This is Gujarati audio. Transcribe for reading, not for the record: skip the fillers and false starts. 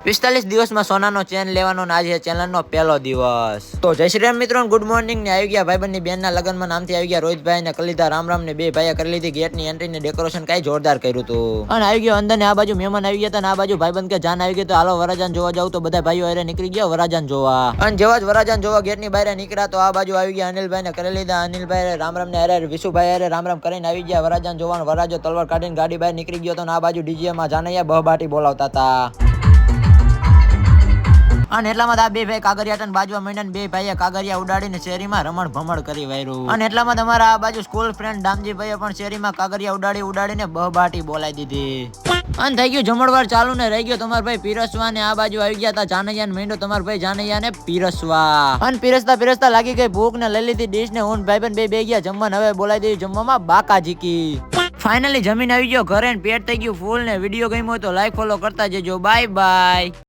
45 દિવસમાં સોનાનો ચેન લેવાનો ને આજે ચેનલનો પહેલો દિવસ. તો જય શ્રી રામ મિત્રો, ગુડ મોર્નિંગ ને આવી ગયા ભાઈબંધની બેનના લગ્નમાં નામથી આવી ગયા રોહિતભાઈ ને કલિતા રામ ને બે ભાઈએ કરી લીધી ગેટની એન્ટ્રી ને ડેકોરેશન કઈ જોરદાર કર્યું હતું. અને આવી ગયો અંદર ને આ બાજુ મહેમાન આવી ગયા હતા ને આ બાજુ ભાઈબંધ કે જાન આવી ગયો તો હાલો વરાજાન જોવા જાવ તો બધા ભાઈઓ હારે નીકળી ગયા વરાજાન જોવા. અને જેવા જ વરાજાન જોવા ગેટની બહાર નીકળ્યા તો આ બાજુ આવી ગયા અનિલભાઈ ને કરી લીધા. અનિલભાઈ રામ ને હારે વિશુભાઈ હારે રામ કરીને આવી ગયા વરાજાન જોવાનું. વરાજો તલવાર કાઢીને ગાડી બહાર નીકળી ગયો તો આ બાજુ ડીજે માં જાનૈયા બહબાટી બોલાવતા હતા. અને એટલામાં આ બે ભાઈ કાગરિયા બાજવા માંડ્યા બે ભાઈએ કાગરિયા ઉડાડીને શેરીમાં રમણ ભમણ કરી વાયરું. અને એટલામાં તમારા આ બાજુ સ્કૂલ ફ્રેન્ડ દામજીભાઈએ પણ શેરીમાં કાગરિયા ઉડાડીને બહબાટી બોલાવી દીધી. અને થઈ ગયું જમણવાર ચાલુ ને રહી ગયો તમારા ભાઈ પીરસવા ને આ બાજુ આવી ગયા હતા જાનૈયા ને માંડ્યો તમારા ભાઈ જાનૈયા ને પીરસવા. અને પીરસતા લાગી ગઈ ભૂખ ને લઈ લીધી ડીશ ને હું ભાઈ બે ગયા જમવા. હવે બોલાવી દીધી જમવામાં બાકાજીકી. ફાઇનલી જમીન આવી ગયો ઘરે ને પેટ થઈ ગયું ફૂલ ને વિડીયો ગમ્યો હોય તો લાઈક ફોલો કરતા જજો. Bye bye.